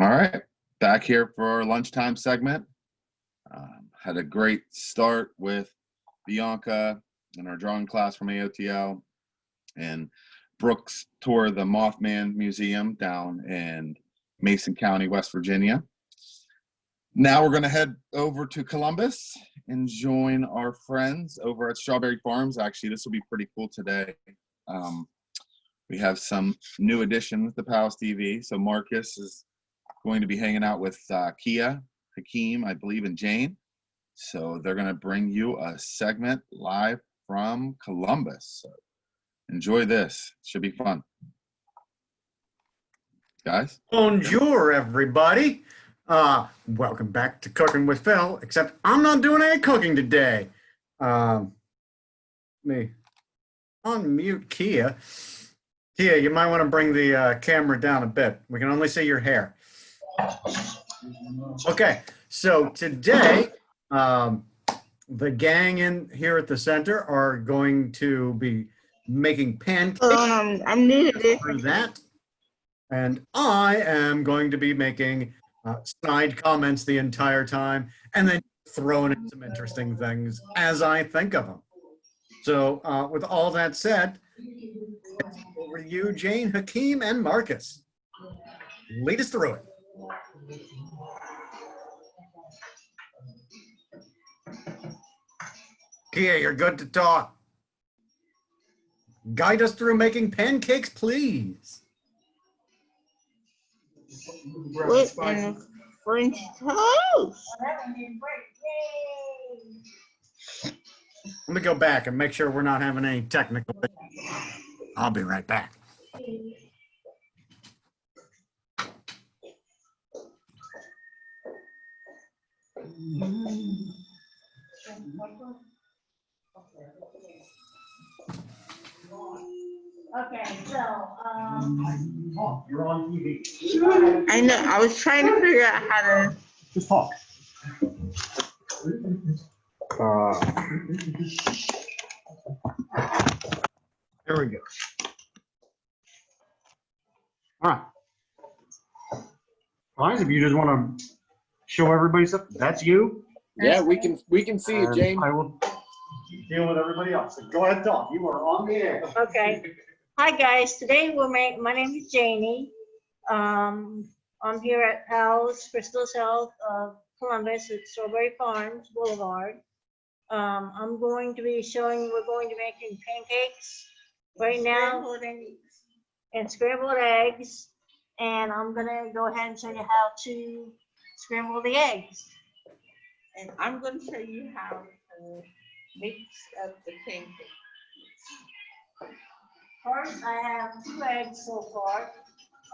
All right, back here for our lunchtime segment. Had a great start with Bianca in our drawing class from AOTL, and Brooks toured the Mothman Museum down in Mason County, West Virginia. Now we're going to head over to Columbus and join our friends over at Strawberry Farms. Actually, this will be pretty cool today. We have some new additions to PALS TV. So Marcus is going to be hanging out with Kia, Hakeem, I believe, and Jane. So they're going to bring you a segment live from Columbus. So enjoy this. Should be fun. Guys? Bonjour, everybody. Welcome back to Cooking with Phil, except I'm not doing any cooking today. Let me unmute Kia. Kia, you might want to bring the camera down a bit. We can only see your hair. Okay, so today, the gang in here at the center are going to be making pancakes. I'm new to this. For that. And I am going to be making snide comments the entire time and then throwing in some interesting things as I think of them. So with all that said, over to you, Jane, Hakeem, and Marcus. Lead us through it. Kia, you're good to talk. Guide us through making pancakes, please. With French toast. Let me go back and make sure we're not having any technical issues. I'll be right back. Okay, so, You're on TV. I know. I was trying to figure out how to. Just talk. There we go. All right. Guys, if you just want to show everybody something, that's you. Yeah, we can see you, James. I will deal with everybody else. So go ahead, talk. You are on the air. okay. Hi, guys. Today my name is Janie. I'm here at PALS Crystal Health of Columbus at Strawberry Farms Boulevard. I'm going to be showing, we're going to be making pancakes right now and scrambled eggs. And I'm going to go ahead and show you how to scramble the eggs. And I'm going to show you how to mix up the pancakes. First, I have 2 eggs so far.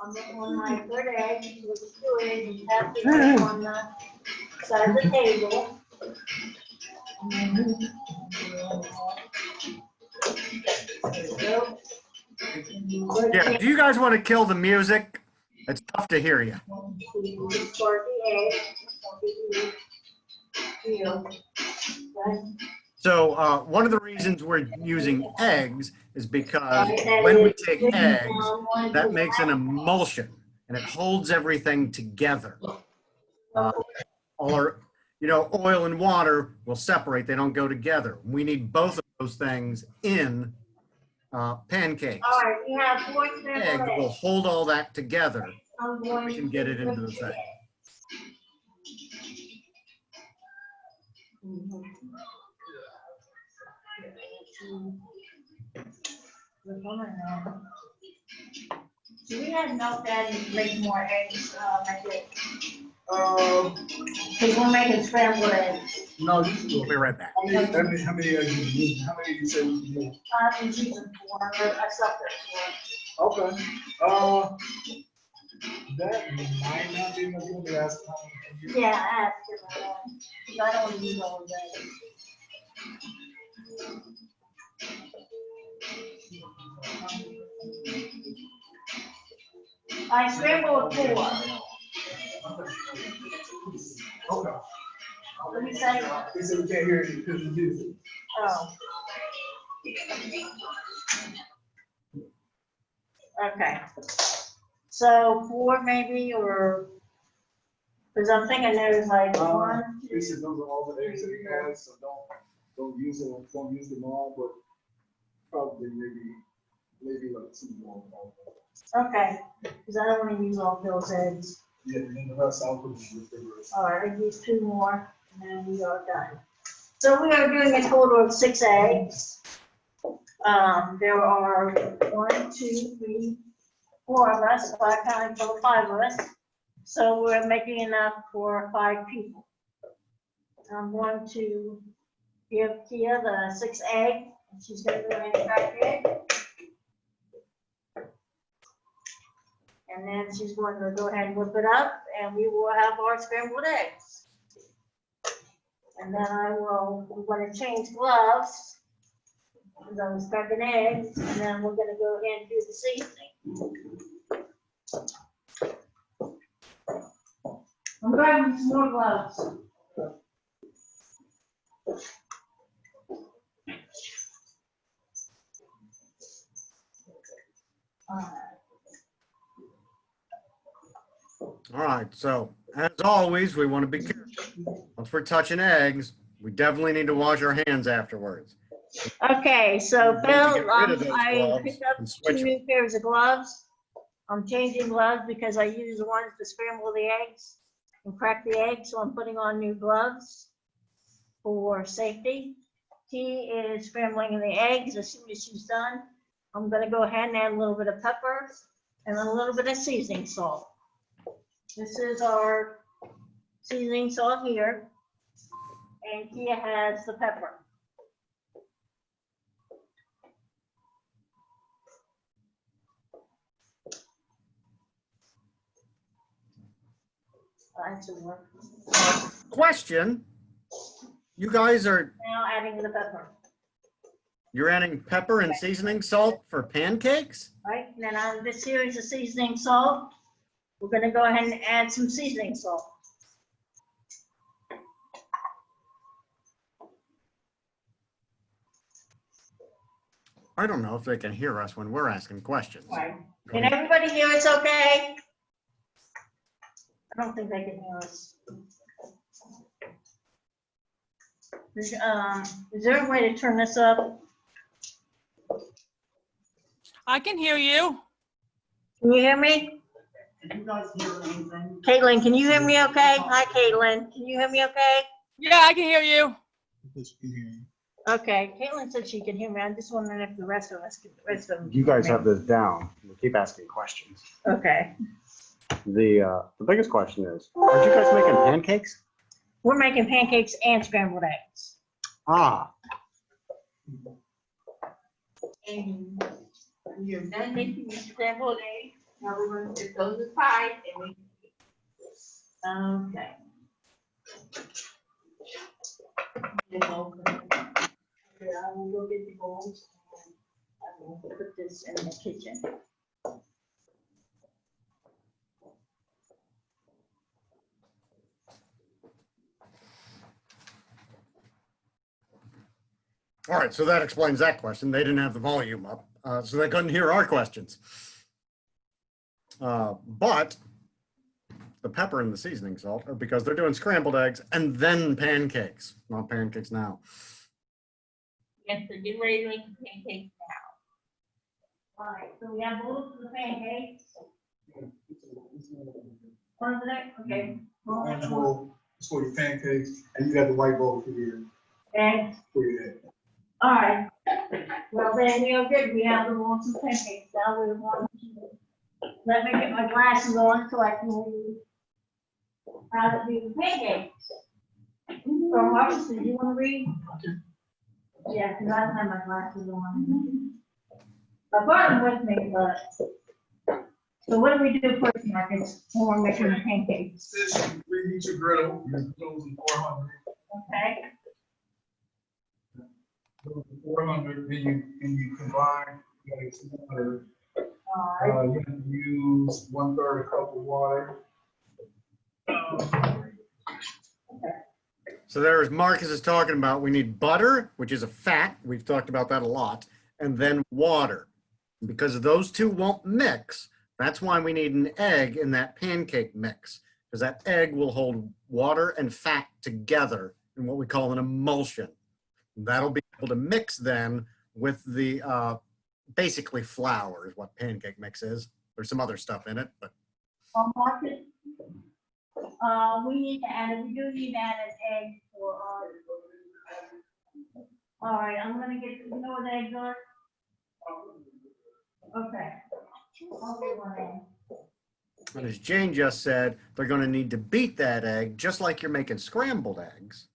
I'm on my 3rd egg with 2 eggs and half the egg on the side of the table. Yeah, do you guys want to kill the music? It's tough to hear you. Start the egg. So one of the reasons we're using eggs is because when we take eggs, that makes an emulsion and it holds everything together. Or, you know, oil and water will separate, they don't go together. We need both of those things in pancakes. All right, we have 4 scrambled Egg will eggs. hold all that together. I'm going We can get it into the thing. Do we have enough that to make more eggs like it? Because we're making scrambled eggs. No, we'll be right back. How many eggs did you use? How many did you say you used? I'm using 4, but I stopped at 4. Okay. That might not be enough. You'll be asking how many you use. Yeah, I have to. Because I don't want to use all of that. I scrambled 4. Okay. Let me say. He said we can't hear you because you use it. Oh. Okay. So 4 maybe, or Because I'm thinking there's like one, He said those are all the eggs that he has, so don't use them, don't use them all, but probably maybe like 2 more. okay, because I don't want to use all Bill's eggs. Yeah, and then the rest I'll put in the refrigerator. All right, I use 2 more, and then we are done. So we are doing a total of 6 eggs. There are 1, 2, 3, 4 of us, so I counted for 5 of us. So we're making enough for 5 people. I'm going to give Kia the 6th egg, and she's gonna go ahead and crack the egg. And then she's going to go ahead and whip it up, and we will have our scrambled eggs. And then I'm going to change gloves, because I was cracking eggs, and then we're gonna go ahead and do the seasoning. I'm grabbing some more gloves. All right, so as always, we want to be careful. Once we're touching eggs, we definitely need to wash our hands afterwards. Okay, so We need to Bill, get rid of those I gloves picked up and 2 switch 'em. new pairs of gloves. I'm changing gloves because I use the ones to scramble the eggs and crack the eggs, so I'm putting on new gloves for safety. He is scrambling the eggs. As soon as she's done, I'm gonna go ahead and add a little bit of pepper and a little bit of seasoning salt. This is our seasoning salt here, and Kia has the pepper. Question, you guys are, Now adding the pepper, you're adding pepper and seasoning salt for pancakes? right? And then on this series of seasoning salt, we're gonna go ahead and add some seasoning salt. I don't know if they can hear us when we're asking questions. Right. Can everybody hear us okay? I don't think they can hear us. Is there a way to turn this up? I can hear you. Can you hear me? Caitlin, can you hear me okay? Hi, Caitlin. Can you hear me okay? Yeah, I can hear you. Okay, Caitlin said she can hear me. I'm just wondering if the rest of us can, the rest of them. You guys can have this down. We keep asking questions. hear me. Okay. The biggest question is, aren't you guys making pancakes? We're making pancakes and scrambled eggs. Ah, And you're done making your scrambled eggs. Now we're going to put those aside and we. Okay. Just open it. I will go get the bowls. I will put this in the kitchen. All right, so that explains that question. They didn't have the volume up, so they couldn't hear our questions. But the pepper and the seasoning salt are because they're doing scrambled eggs and then pancakes, not pancakes now. Yes, so get ready to make the pancakes now. All right, so we have bowls for the pancakes. One of the, okay. Orange bowl is for your pancakes, and you got the white bowl for your Eggs. egg. All right. Well, then we are good. We have the bowls and pancakes. Now we want to, let me get my glasses on so I can read how to do the pancakes. So Marcus, did you want to read? Yeah, because I don't have my glasses on. I brought them with me, but. So what do we do first, Marcus, when we're making the pancakes? Says you reheat your griddle, you those in 400. Okay. Those in 400, then you combine, you gotta use water. All right. You have to use 1/3 a cup of water. So there's Marcus is talking about, we need butter, which is a fat. We've talked about that a lot. And then water. Because those two won't mix, that's why we need an egg in that pancake mix. because that egg will hold water and fat together in what we call an emulsion. That'll be able to mix then with the basically flour is what pancake mix is. There's some other stuff in it, but Market, we need to add, we do need to add an egg for our. All right, I'm gonna get, you know what eggs are? Okay. Okay, one egg. and as Jane just said, they're going to need to beat that egg just like you're making scrambled eggs,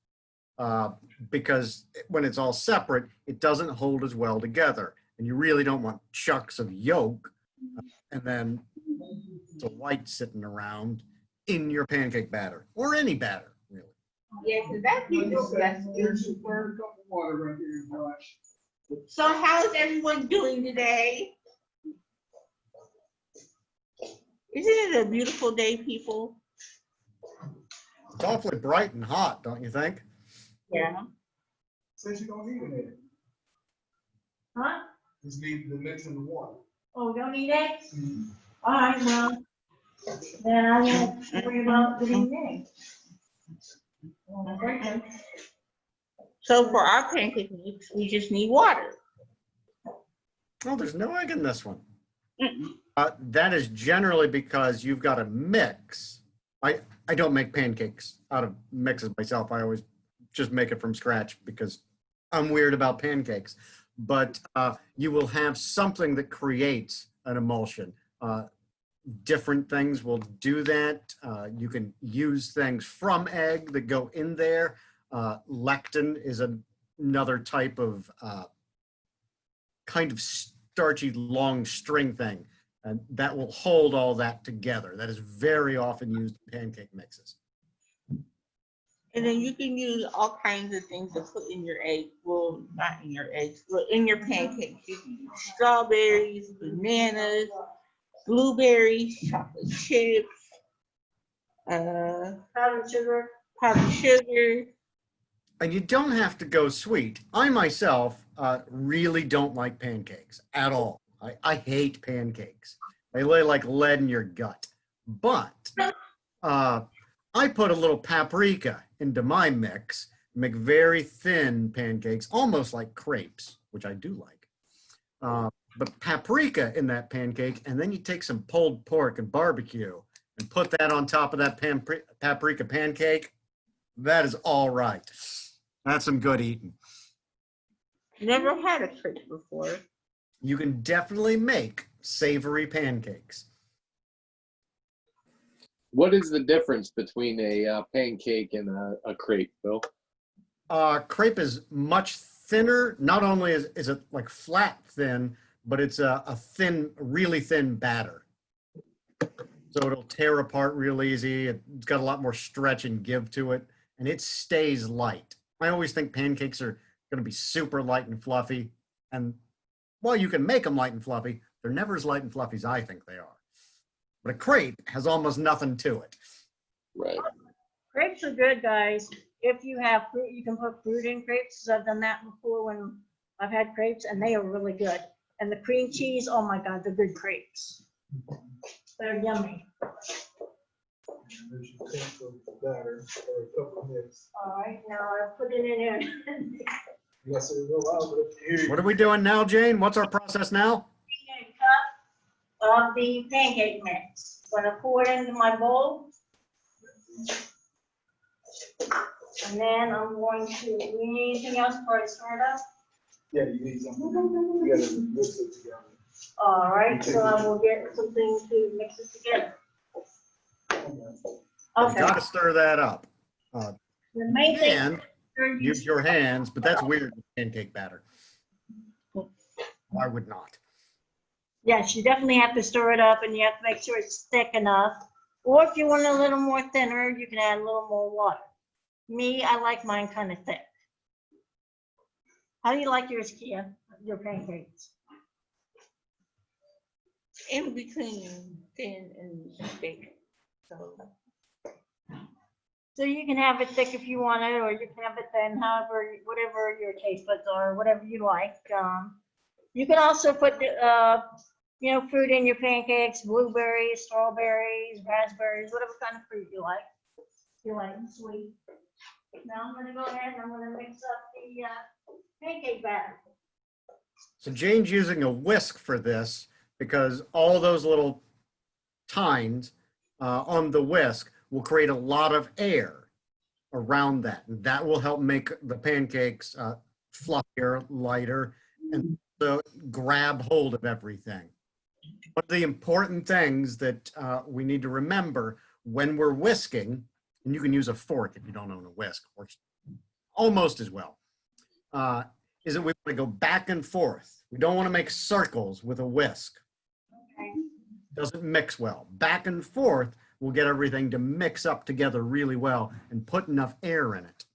because when it's all separate, it doesn't hold as well together. And you really don't want chunks of yolk and then the white sitting around in your pancake batter or any batter, really. Yeah, because that's disgusting. Water right there, Josh. So how's everyone doing today? Isn't it a beautiful day, people? It's awfully bright and hot, don't you think? Yeah. Says you don't need it. Huh? Just need the mix in the water. Oh, don't need eggs? All right, well, then I won't worry about getting eggs. So for our pancake mix, we just need water. Oh, there's no egg in this one. Mm-mm. That is generally because you've got a mix. I don't make pancakes out of mixes myself. I always just make it from scratch because I'm weird about pancakes. But you will have something that creates an emulsion. Different things will do that. You can use things from egg that go in there. Lectin is another type of kind of starchy long string thing, and that will hold all that together. That is very often used in pancake mixes. And then you can use all kinds of things to put in your egg. Well, not in your eggs, but in your pancakes. You can use strawberries, bananas, blueberries, chocolate chips, Powdered sugar. powdered sugar. And you don't have to go sweet. I myself really don't like pancakes at all. I hate pancakes. They lay like lead in your gut. But I put a little paprika into my mix, make very thin pancakes, almost like crepes, which I do like. But paprika in that pancake, and then you take some pulled pork and barbecue and put that on top of that paprika pancake. That is all right. That's some good eating. Never had a crepe before. You can definitely make savory pancakes. What is the difference between a pancake and a crepe, Bill? Crepe is much thinner. Not only is it like flat thin, but it's a thin, really thin batter. So it'll tear apart real easy. It's got a lot more stretch and give to it, and it stays light. I always think pancakes are going to be super light and fluffy, and while you can make them light and fluffy, they're never as light and fluffy as I think they are. But a crepe has almost nothing to it. Right. Crepes are good, guys. If you have fruit, you can put fruit in crepes. I've done that before when I've had crepes, and they are really good. And the cream cheese, oh my God, they're good crepes. They're yummy. There's a tank of batter or a cup of mix. All right, now I put it in there. Yes, it will allow, but if you What are we doing now, Jane? What's our process now? A cup of the pancake mix. I'm gonna pour it into my bowl. And then I'm going to, we need anything else before I stir it up? yeah, you need something. You gotta mix it together. All right, so I will get something to mix it together. You've Okay. got to stir that up. The main thing. And use your hands, but that's weird with pancake batter. I would not. Yes, you definitely have to stir it up, and you have to make sure it's thick enough. Or if you want it a little more thinner, you can add a little more water. Me, I like mine kind of thick. How do you like yours, Kia? Your pancakes? In between thin and thick. So you can have it thick if you want it, or you can have it thin, however, whatever your taste buds are, whatever you like. You can also put fruit in your pancakes, blueberries, strawberries, raspberries, whatever kind of fruit you like. If you like sweet. Now I'm gonna go ahead and I'm gonna mix up the pancake batter. So Jane's using a whisk for this because all those little tines on the whisk will create a lot of air around that. That will help make the pancakes fluffier, lighter, and so grab hold of everything. One of the important things that we need to remember when we're whisking, and you can use a fork if you don't own a whisk, works almost as well, is that we want to go back and forth. We don't want to make circles with a whisk. Okay. Doesn't mix well. Back and forth will get everything to mix up together really well and put enough air in it.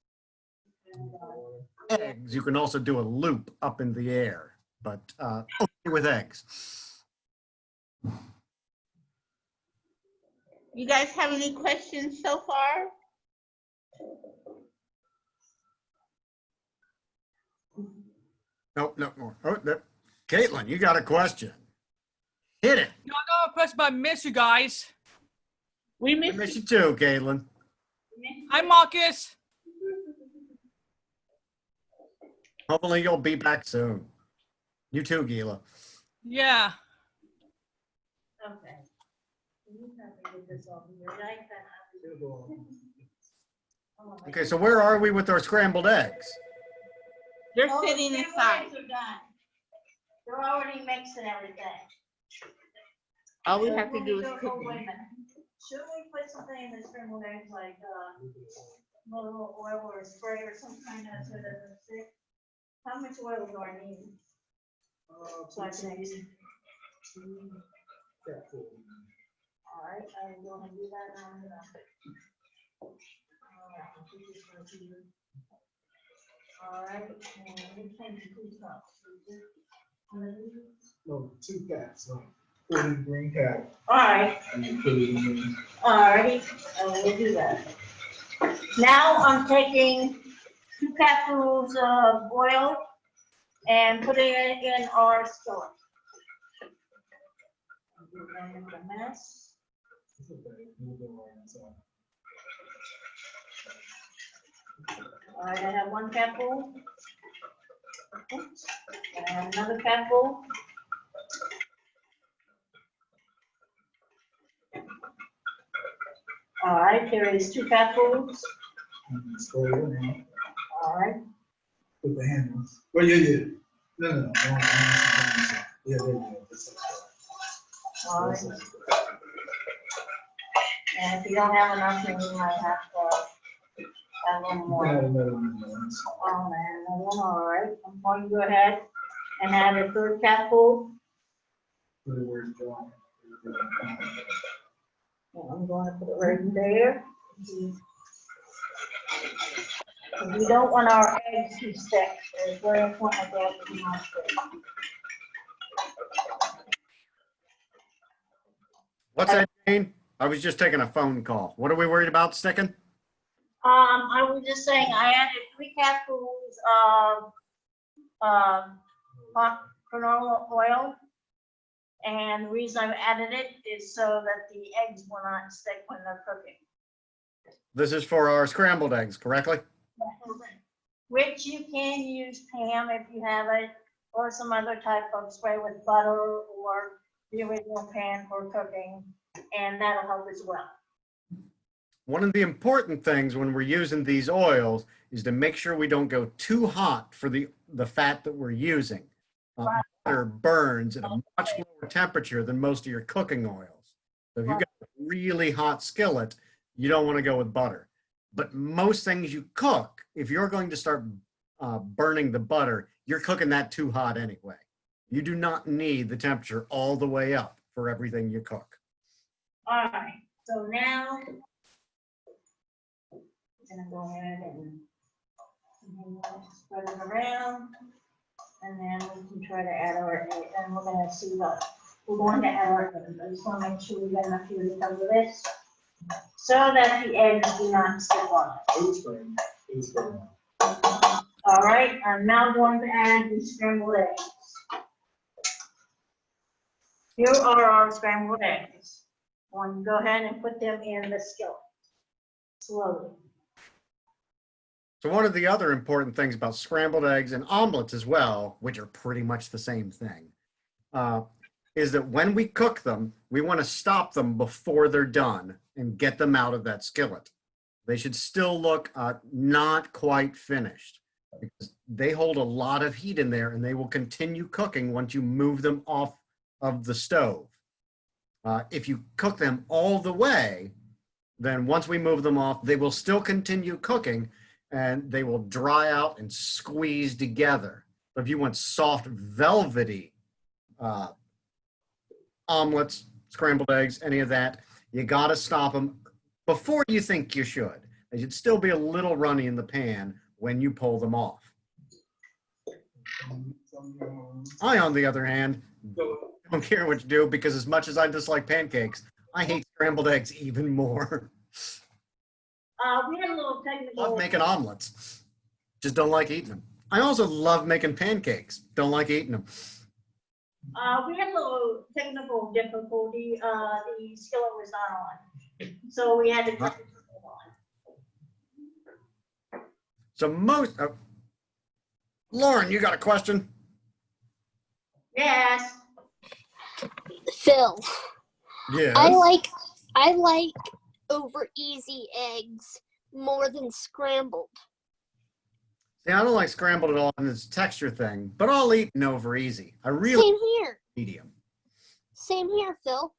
Eggs, you can also do a loop up in the air, but only with eggs. You guys have any questions so far? No, no more. Oh, no. Caitlin, you got a question. Hit it. No, I got a question, but I miss you guys. We I missed miss you too, Caitlin. Hi, Marcus. Hopefully you'll be back soon. You too, Gila. Yeah. Okay. You have to get this off of your knife and Okay, so where are we with our scrambled eggs? They're Oh, sitting the inside. eggs are done. They're already mixed and everything. All we So have to when do we is go- cook oh, wait a them. minute. Should we put something in the scrambled eggs like a little oil or spray or some kind of so that it doesn't stick? How much oil do I need? So I can use it. All right, I will go ahead and do that now. All right, and we change the 2 cups. No, 2 cats, so put in green cat All right, and you put it in. all righty, we'll do that. Now I'm taking 2 cupfuls of oil and putting it in our skillet. Do that in the mess. It's okay, we'll go right inside. All right, I have 1 cupful. Oops, and I have another cupful. All right, there is 2 cupfuls. And stir it around, All right, put the handles. Well, yeah. No. Yeah, there you go. all right. And if you don't have enough, then you might have to add a little more. Add another one. Oh, man, all right, I'm going to go ahead and add a 3rd cupful. Put it where it's dry. I'm going to put it right in there. We don't want our eggs to stick. It's very important that they have to be not stick. What's that, Jane? I was just taking a phone call. What are we worried about sticking? I was just saying, I added 3 cupfuls of canola oil. And the reason I've added it is so that the eggs will not stick when they're cooking. This is for our scrambled eggs, correctly? Which you can use, Pam, if you have it, or some other type of spray with butter or the original pan for cooking, and that'll help as well. One of the important things when we're using these oils is to make sure we don't go too hot for the fat that we're using. Right. Butter burns at a much lower temperature than most of your cooking oils. So if you've got a really hot skillet, you don't want to go with butter. But most things you cook, if you're going to start burning the butter, you're cooking that too hot anyway. You do not need the temperature all the way up for everything you cook. All right, so now I'm gonna go ahead and spread it around, and then we can try to add our egg, and we're gonna see what we're going to add our eggs. I just want to make sure we got enough here to cover this, so that the eggs do not stick on it. All right, I'm now going to add the scrambled eggs. Here are our scrambled eggs. One, go ahead and put them in the skillet slowly. So one of the other important things about scrambled eggs and omelets as well, which are pretty much the same thing, is that when we cook them, we want to stop them before they're done and get them out of that skillet. They should still look not quite finished because they hold a lot of heat in there and they will continue cooking once you move them off of the stove. If you cook them all the way, then once we move them off, they will still continue cooking and they will dry out and squeeze together. But if you want soft, velvety omelets, scrambled eggs, any of that, you got to stop them before you think you should. They should still be a little runny in the pan when you pull them off. I, on the other hand, don't care what you do because as much as I dislike pancakes, I hate scrambled eggs even more. We had a little technical. Love making omelets, just don't like eating them. I also love making pancakes, don't like eating them. We had a little technical difficulty. The skillet was not on, so we had to turn it on. So most, Lauren, you got a question? Yes. Phil, Yes. I like over easy eggs more than scrambled. See, I don't like scrambled at all, and it's a texture thing, but I'll eat an over easy. I really Same here. medium. Same here, Phil.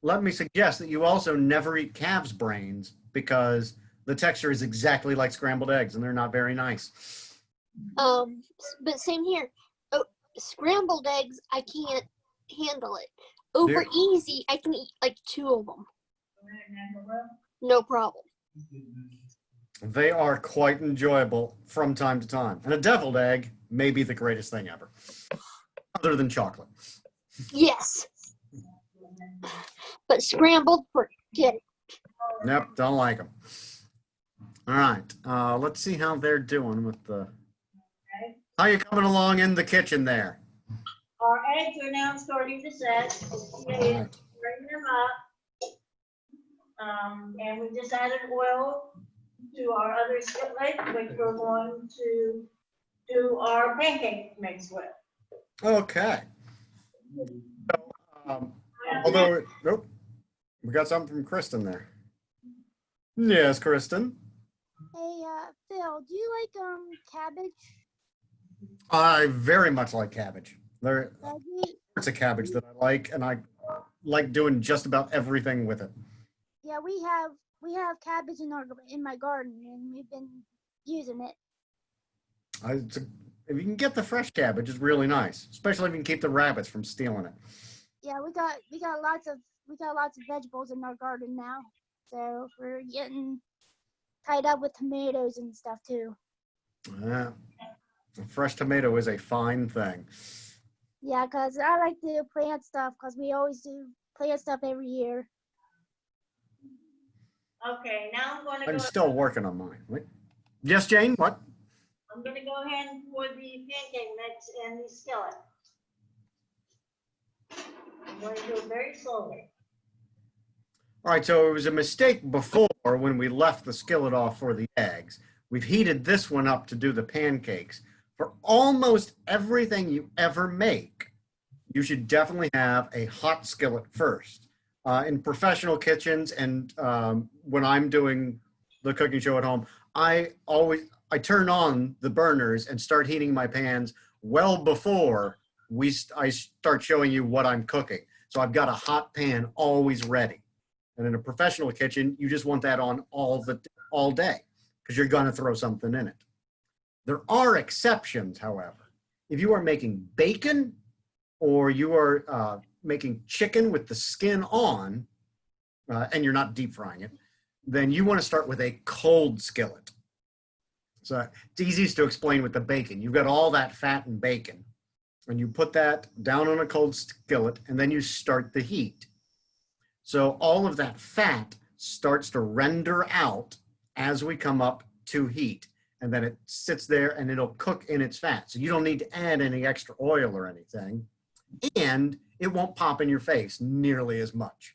Let me suggest that you also never eat calves' brains because the texture is exactly like scrambled eggs, and they're not very nice. But same here. Oh, scrambled eggs, I can't handle it. Over Yeah. easy, I can eat like 2 of them. No problem. They are quite enjoyable from time to time. And a deviled egg may be the greatest thing ever, other than chocolate. Yes. But scrambled, forget it. Nope, don't like them. All right, let's see how they're doing with the. How you coming along in the kitchen there? Our eggs are now starting to set. Bring them up. And we just added oil to our other skillet, which we're going to do our pancake mix with. Okay. So, although, nope, we got something from Kristen there. Yes, Kristen. Hey, Phil, do you like cabbage? I very much like cabbage. There are Veggie? parts of cabbage that I like, and I like doing just about everything with it. Yeah, we have cabbage in my garden, and we've been using it. If you can get the fresh cabbage, it's really nice, especially if you can keep the rabbits from stealing it. Yeah, we got lots of vegetables in our garden now, so we're getting tied up with tomatoes and stuff too. Yeah, a fresh tomato is a fine thing. Yeah, cause I like to plant stuff, cause we always do plant stuff every year. Okay, now I'm gonna I'm go. still working on mine. Wait. Yes, Jane, what? I'm gonna go ahead and pour the pancake mix in the skillet. I'm going to do it very slowly. All right, so it was a mistake before when we left the skillet off for the eggs. We've heated this one up to do the pancakes. For almost everything you ever make, you should definitely have a hot skillet first. In professional kitchens and when I'm doing the cooking show at home, I turn on the burners and start heating my pans well before I start showing you what I'm cooking. So I've got a hot pan always ready. And in a professional kitchen, you just want that on all day because you're going to throw something in it. There are exceptions, however. If you are making bacon or you are making chicken with the skin on and you're not deep frying it, then you want to start with a cold skillet. So it's easiest to explain with the bacon. You've got all that fat and bacon, and you put that down on a cold skillet, and then you start the heat. So all of that fat starts to render out as we come up to heat, and then it sits there and it'll cook in its fat. So you don't need to add any extra oil or anything. and it won't pop in your face nearly as much.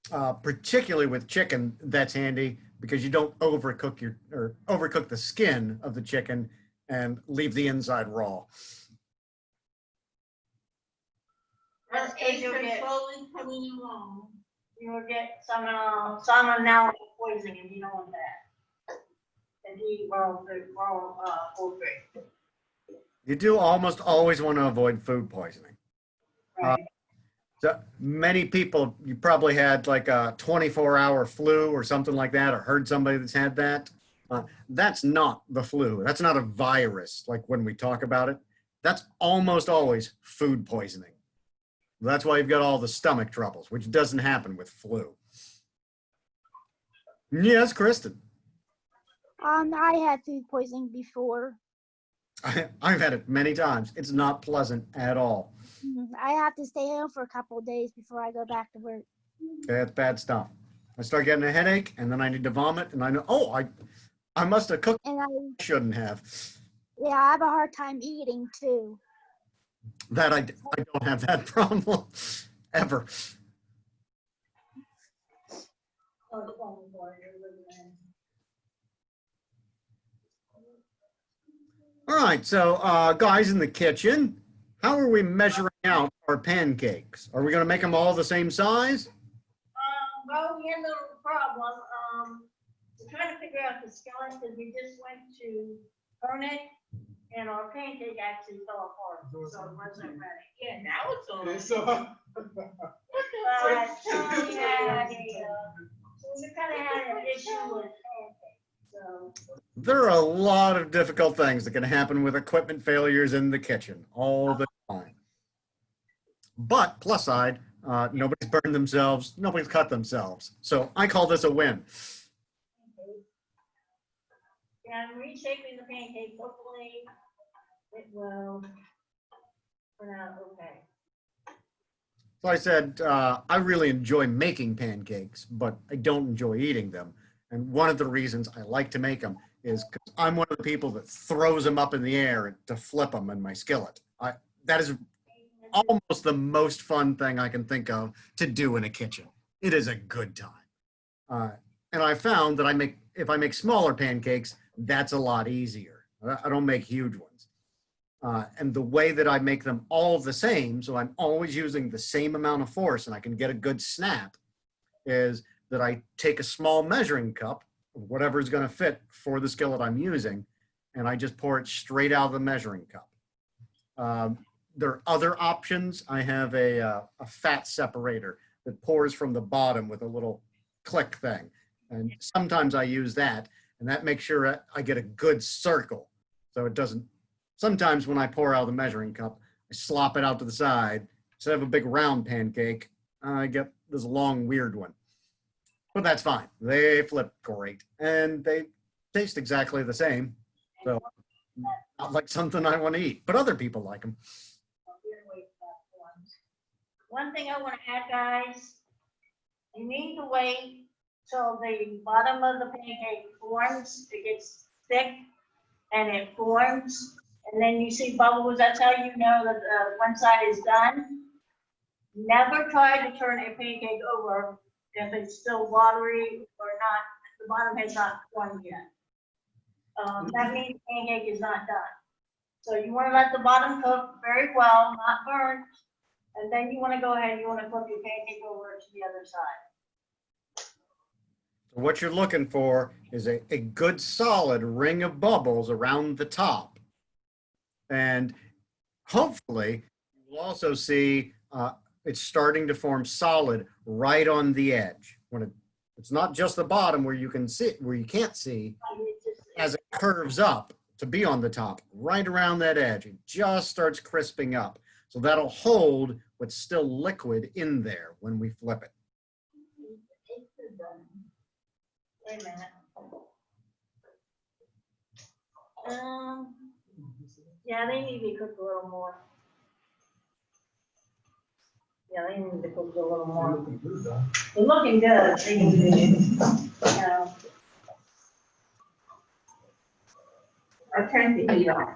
Particularly with chicken, that's handy because you don't overcook the skin of the chicken and leave the inside raw. That's because you'll get, slowly coming along. you'll get salmonella poisoning, and you don't want that. And you eat raw poultry. You do almost always want to avoid food poisoning. Right. So many people, you probably had like a 24-hour flu or something like that, or heard somebody that's had that. That's not the flu. That's not a virus like when we talk about it. That's almost always food poisoning. That's why you've got all the stomach troubles, which doesn't happen with flu. Yes, Kristen. I had food poisoning before. I've had it many times. It's not pleasant at all. I have to stay home for a couple of days before I go back to work. Okay, that's bad stuff. I start getting a headache, and then I need to vomit, and I know, oh, I must have cooked. And I shouldn't have. yeah, I have a hard time eating too. That I don't have that problem ever. All right, so guys in the kitchen, how are we measuring out our pancakes? Are we going to make them all the same size? Well, we had a little problem. We're trying to figure out the skillet because we just went to burn it, and our pancake actually fell apart, so it wasn't ready. Yeah, now it's on. Okay, so. So we had we kind of had an issue with pancakes, so. There are a lot of difficult things that can happen with equipment failures in the kitchen all the time. But plus side, nobody's burned themselves, nobody's cut themselves. So I call this a win. Yeah, I'm reshaping the pancake. Hopefully it will turn out okay. So I said, I really enjoy making pancakes, but I don't enjoy eating them. And one of the reasons I like to make them is because I'm one of the people that throws them up in the air to flip them in my skillet. That is almost the most fun thing I can think of to do in a kitchen. It is a good time. And I found that if I make smaller pancakes, that's a lot easier. I don't make huge ones. And the way that I make them all the same, so I'm always using the same amount of force and I can get a good snap, is that I take a small measuring cup, whatever is going to fit for the skillet I'm using, and I just pour it straight out of the measuring cup. There are other options. I have a fat separator that pours from the bottom with a little click thing. And sometimes I use that, and that makes sure I get a good circle. So it doesn't, sometimes when I pour out of the measuring cup, I slop it out to the side. Instead of a big round pancake, I get this long, weird one. But that's fine. They flip great, and they taste exactly the same. So not like something I want to eat, but other people like them. One thing I want to add, guys, you need to wait till the bottom of the pancake forms. It gets thick and it forms, and then you see bubbles. That's how you know that one side is done. Never try to turn a pancake over if it's still watery or not. The bottom has not formed yet. That means the pancake is not done. So you want to let the bottom cook very well, not burnt. And then you want to go ahead, you want to flip your pancake over to the other side. So what you're looking for is a good solid ring of bubbles around the top. And hopefully you'll also see it's starting to form solid right on the edge. When it's not just the bottom where you can see, where you can't see, as it curves up to be on the top, right around that edge, it just starts crisping up. So that'll hold what's still liquid in there when we flip it. Wait a minute. Yeah, they need to be cooked a little more. Yeah, they need to cook a little more. They're looking good. They need to, you know. Or turn the heat on.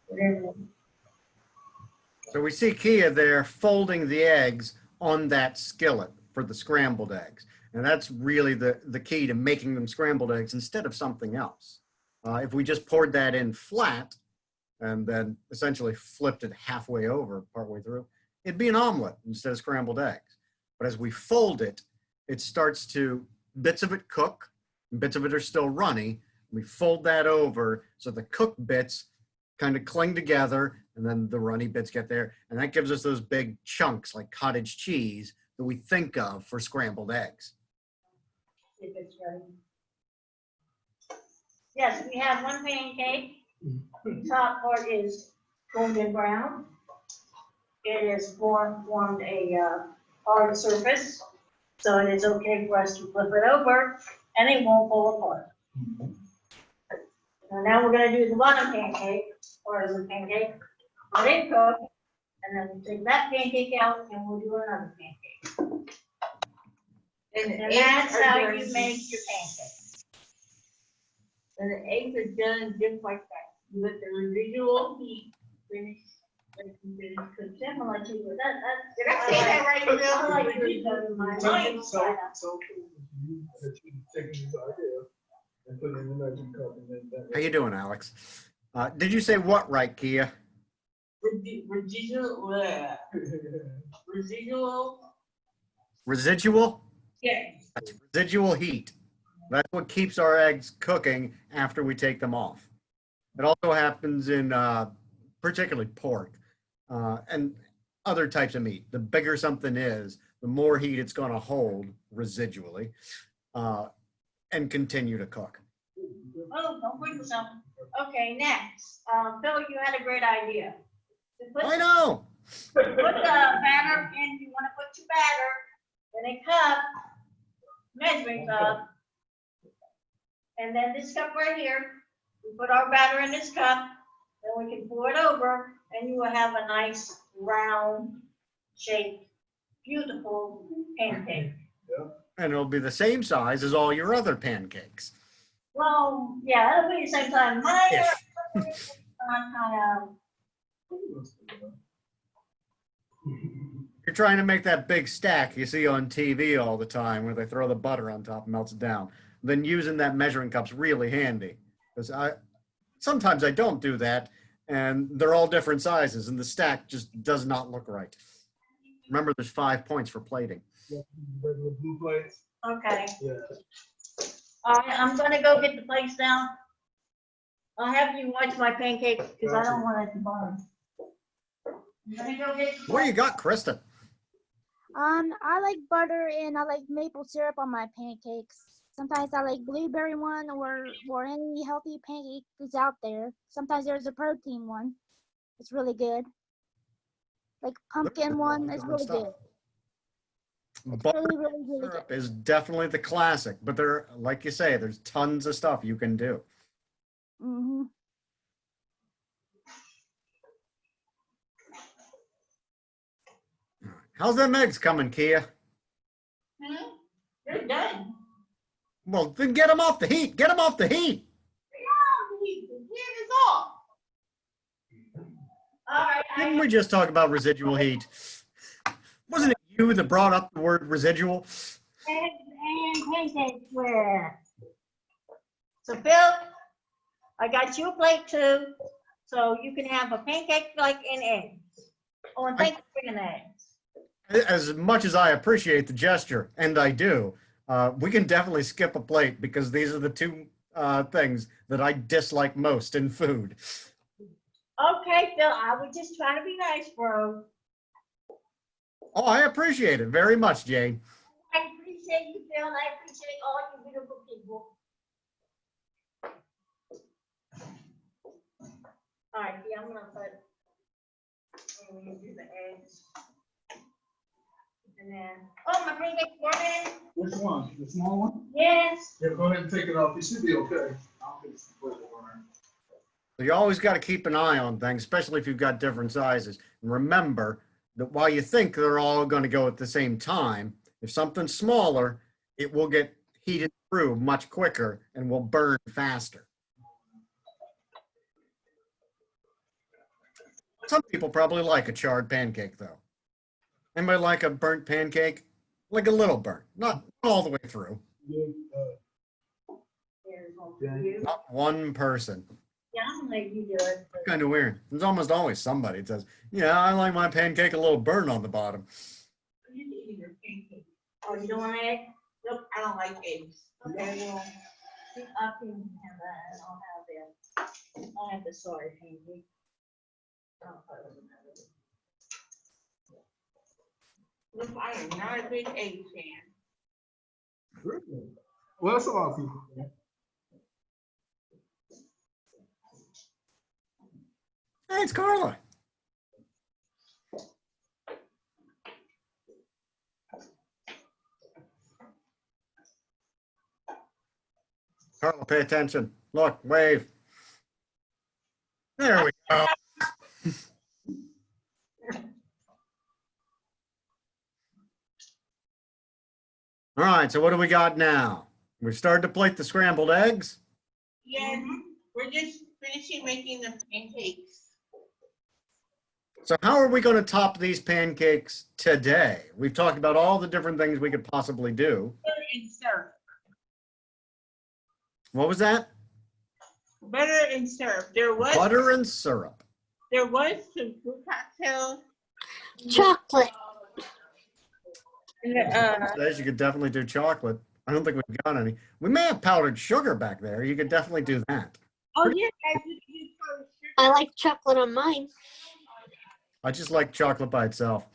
Whatever. So we see Kia there folding the eggs on that skillet for the scrambled eggs. And that's really the key to making them scrambled eggs instead of something else. If we just poured that in flat and then essentially flipped it halfway over, partway through, it'd be an omelet instead of scrambled eggs. But as we fold it, it starts to, bits of it cook, and bits of it are still runny. We fold that over so the cooked bits kind of cling together, and then the runny bits get there. And that gives us those big chunks like cottage cheese that we think of for scrambled eggs. If it's ready. Yes, we have one pancake. The top part is golden brown. It is formed a hard surface, so it is okay for us to flip it over, and it won't fall apart. So now we're going to do the bottom pancake, or as a pancake, let it cook, and then take that pancake out, and we'll do another pancake. And that's how you make your pancake. And the eggs are done just like that. You let the residual heat finish. Did I Did I say that right, Bill? I like to do that in my mind. So you taking this idea and putting it in the measuring cup and then that. How you doing, Alex? Did you say what right, Kia? Residual. Residual. Residual? Yes. That's residual heat. That's what keeps our eggs cooking after we take them off. It also happens in particularly pork and other types of meat. The bigger something is, the more heat it's going to hold residually and continue to cook. Oh, don't bring some. Okay, next. Phil, you had a great idea. I know. Put the batter in, you want to put your batter in a cup, measuring cup. And then this cup right here, we put our batter in this cup, then we can pour it over, and you will have a nice round shaped, beautiful pancake. And it'll be the same size as all your other pancakes. Well, yeah, it'll be the same time. Mine Ish. are kind of. You're trying to make that big stack you see on TV all the time where they throw the butter on top and melts it down. Then using that measuring cup's really handy. Because sometimes I don't do that, and they're all different sizes, and the stack just does not look right. Remember, there's 5 points for plating. Regular blue plates. Okay. Yeah. All right, I'm gonna go get the plates now. I'll have you watch my pancake because I don't want it to burn. I'm gonna go get. What you got, Krista? I like butter and I like maple syrup on my pancakes. Sometimes I like blueberry one or any healthy pancake that's out there. Sometimes there's a protein one. It's really good. Like pumpkin one is really good. Butter Really good. syrup is definitely the classic, but there, like you say, there's tons of stuff you can do. Mm-hmm. How's them eggs coming, Kia? You're done. Well, then get them off the heat. Get them off the heat. The heat is off. All right. Didn't we just talk about residual heat? Wasn't it you that brought up the word residual? Eggs and pancakes with. So Phil, I got you a plate too, so you can have a pancake like an egg. Oh, and thank you for bringing eggs. As much as I appreciate the gesture, and I do, we can definitely skip a plate because these are the two things that I dislike most in food. Okay, Phil, I was just trying to be nice, bro. Oh, I appreciate it very much, Jane. I appreciate you, Phil, and I appreciate all you beautiful people. All right, yeah, I'm gonna do the eggs. And then, oh, my pancake's burning. Which one? The small one? Yes. Yeah, go ahead and take it off. It should be okay. I'll get some flavor on So you always got to keep an eye on things, especially if you've got different sizes. And remember that while you think they're all going to go at the same time, if something's smaller, it will get heated through much quicker and will burn faster. Some people probably like a charred pancake, though. Anybody like a burnt pancake? Like a little burnt, not all the way through. Not one person. Yeah, I'm gonna let you do it. Kind of weird. There's almost always somebody that says, "Yeah, I like my pancake a little burnt on the bottom." Oh, you don't want egg? Nope, I don't like eggs. Okay, well, I can have that. I'll have the soy pancake. Look, I am not a big egg fan. Really? Well, that's a lot of people. Hey, it's Carla. Carla, pay attention. Look, wave. There we go. All right, so what do we got now? We've started to plate the scrambled eggs. Yeah, we're just finishing making the pancakes. So how are we going to top these pancakes today? We've talked about all the different things we could possibly do. Butter and syrup. What was that? Butter and syrup. There was Syrup. some fruit cocktails. Chocolate. And, Says you could definitely do chocolate. I don't think we've got any. We may have powdered sugar back there. You could definitely do that. oh yeah, guys, we can use powdered sugar. I like chocolate on mine. I just like chocolate by itself.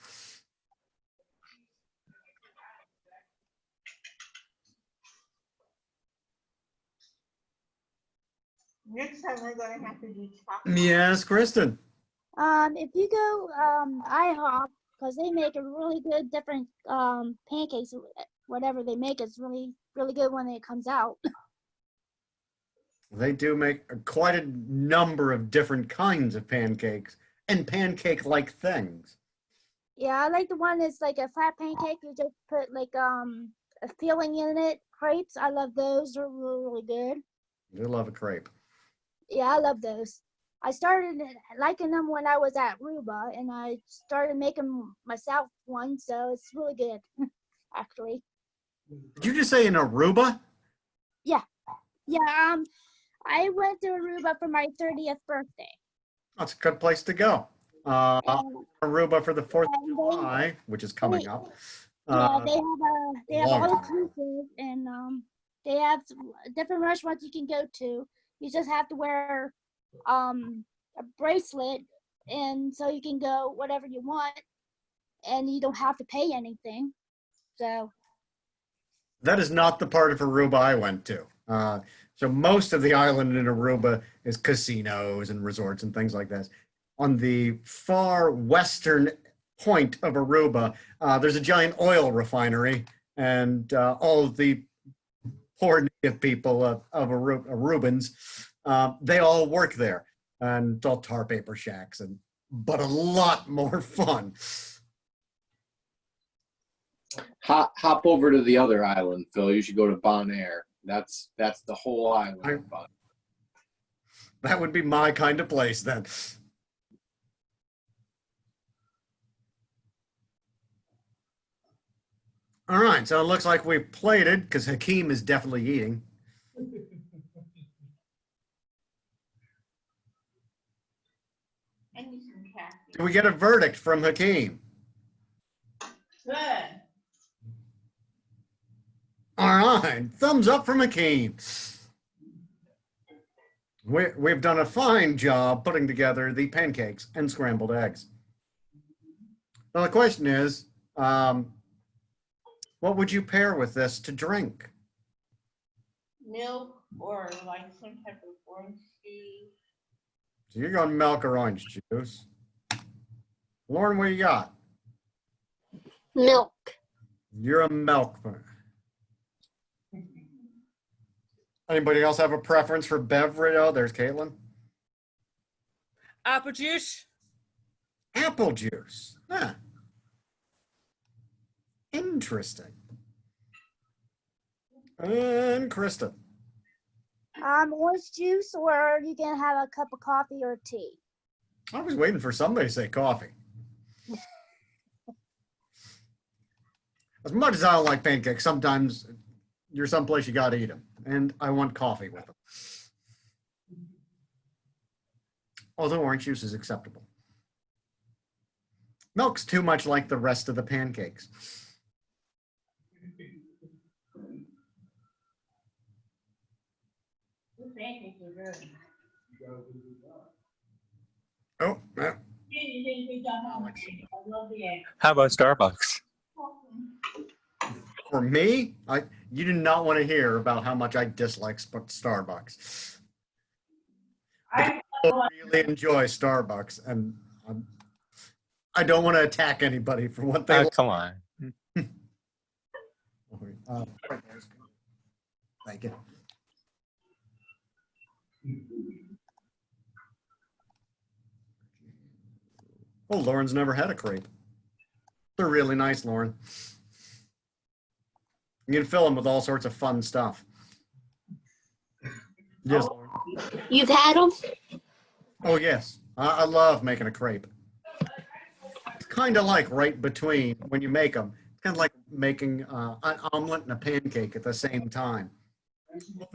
Next time we're gonna have to do chocolate. Yes, Kristen. If you go IHOP, because they make a really good different pancakes, whatever they make is really good when it comes out. They do make quite a number of different kinds of pancakes and pancake-like things. Yeah, I like the one that's like a flat pancake. You just put like a filling in it. Crepes, I love those. They're really good. I love a crepe. Yeah, I love those. I started liking them when I was at Ruba, and I started making myself one, so it's really good, actually. Did you just say in Aruba? Yeah, I went to Aruba for my 30th birthday. That's a good place to go. Aruba for the 4th of And July, which is coming up. Yeah, they have long all time. inclusive, and they have different restaurants you can go to. You just have to wear a bracelet, and so you can go whatever you want, and you don't have to pay anything. So That is not the part of Aruba I went to. So most of the island in Aruba is casinos and resorts and things like that. On the far western point of Aruba, there's a giant oil refinery, and all of the poor native people of Arubans, they all work there, and it's all tar paper shacks, but a lot more fun. Hop over to the other island, Phil. You should go to Bonaire. That's the whole island. of Bonaire. That would be my kind of place then. All right, so it looks like we've plated because Hakeem is definitely eating. I need some caffeine. Do we get a verdict from Hakeem? Good. All right, thumbs up from Hakeem. We've done a fine job putting together the pancakes and scrambled eggs. Now the question is, what would you pair with this to drink? Milk or like some type of orange juice. So you're going milk or orange juice. Lauren, what you got? Milk. You're a milk. Anybody else have a preference for beverage? Oh, there's Caitlin. Apple juice. Apple juice. Huh. Interesting. And Krista. orange juice, or you can have a cup of coffee or tea. I was waiting for somebody to say coffee. As much as I don't like pancakes, sometimes you're someplace you got to eat them. And I want coffee with them. Although orange juice is acceptable. Milk's too much like the rest of the pancakes. Oh, yeah. How about Starbucks? For me, you do not want to hear about how much I dislike Starbucks. I really enjoy Starbucks, and I don't want to attack anybody for what they. Oh, come on. Thank you. Oh, Lauren's never had a crepe. They're really nice, Lauren. You can fill them with all sorts of fun stuff. Yes, Lauren. You've had them? Oh, yes. I love making a crepe. It's kind of like right between when you make them. It's kind of like making an omelet and a pancake at the same time,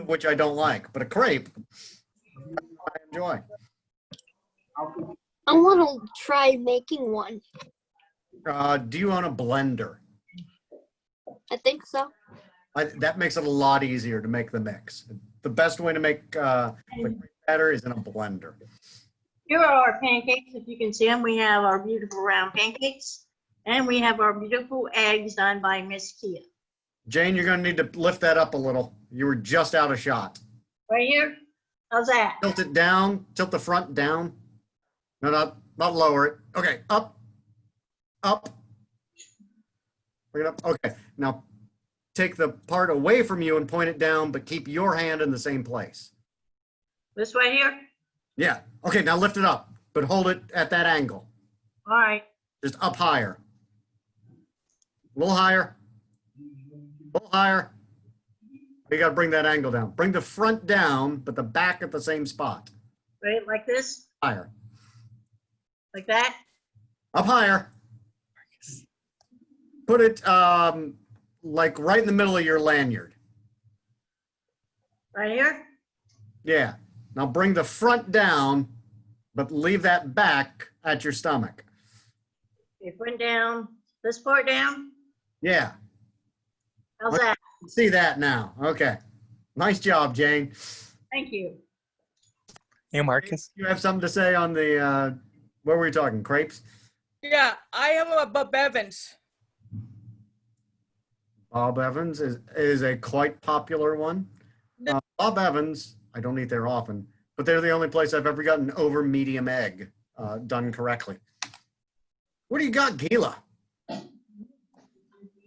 which I don't like. But a crepe, I enjoy. I want to try making one. Do you own a blender? I think so. That makes it a lot easier to make the mix. The best way to make the batter is in a blender. Here are our pancakes. If you can see them, we have our beautiful round pancakes, and we have our beautiful eggs done by Miss Kia. Jane, you're going to need to lift that up a little. You were just out of shot. Right here? How's that? Tilt it down. Tilt the front down. No, not lower it. Okay, up. Bring it up. Okay, now take the part away from you and point it down, but keep your hand in the same place. This right here? Yeah. Okay, now lift it up, but hold it at that angle. All right. Just up higher. A little higher. A little higher. You got to bring that angle down. Bring the front down, but the back at the same spot. Right, like this? Higher. Like that? Up higher. Put it like right in the middle of your lanyard. Right here? Yeah. Now bring the front down, but leave that back at your stomach. Okay, front down, this part down? Yeah. How's that? See that now. Okay. Nice job, Jane. Thank you. Hey, Marcus. You have something to say on the, what were we talking, crepes? Yeah, I have a Bob Evans. Bob Evans is a quite popular one. Bob Evans, I don't eat there often, but they're the only place I've ever gotten over medium egg done correctly. What do you got, Gila?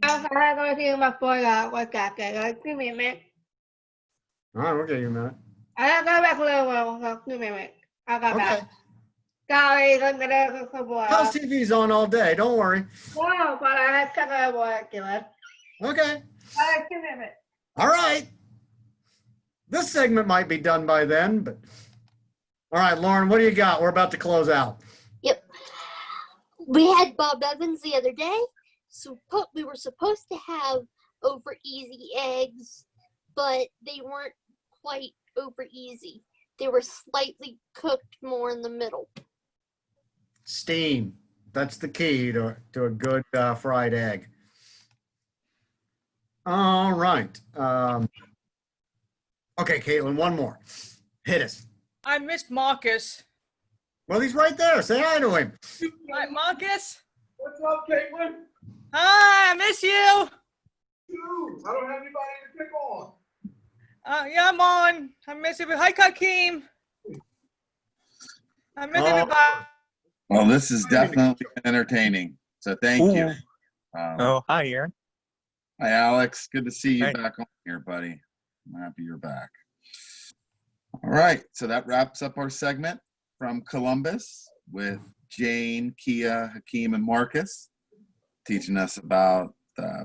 I'll go to my boy, what got that? Give me a minute. All right, we'll get you a minute. I'll go back a little while. Give me a minute. I'll go back. Okay. Sorry, I'm gonna go. How's TV's on all day? Don't worry. No, but I have to go work, Okay. Give me a minute. All right. This segment might be done by then, but all right, Lauren, what do you got? We're about to close out. Yep. We had Bob Evans the other day. So we were supposed to have over easy eggs, but they weren't quite over easy. They were slightly cooked more in the middle. Steam. That's the key to a good fried egg. All right. Okay, Caitlin, one more. Hit us. I missed Marcus. Well, he's right there. Say hi to him. Hi, Marcus. What's up, Caitlin? Hi, I miss you. Dude, I don't have anybody to pick on. Yeah, I'm on. I miss you. Hi, Kakeem. I miss everybody. Well, this is definitely entertaining. So thank you. Oh, hi, Aaron. Hi, Alex. Good to see you Hey. back on here, buddy. I'm happy you're back. All right. So that wraps up our segment from Columbus with Jane, Kia, Hakeem, and Marcus teaching us about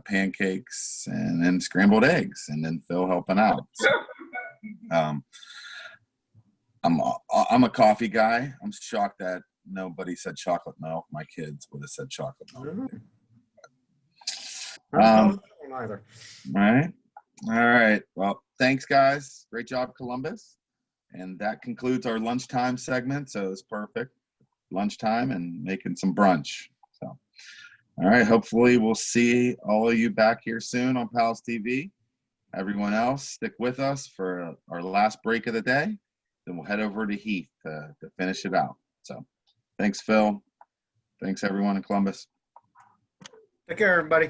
pancakes and then scrambled eggs, and then Phil helping out. So, I'm a coffee guy. I'm shocked that nobody said chocolate milk. My kids would have said chocolate milk. Either. All right. Well, thanks, guys. Great job, Columbus. And that concludes our lunchtime segment. So it's perfect. Lunchtime and making some brunch. So, all right. Hopefully, we'll see all of you back here soon on PALS TV. Everyone else, stick with us for our last break of the day. Then we'll head over to Heath to finish it out. So, thanks, Phil. Thanks, everyone in Columbus. Take care, everybody.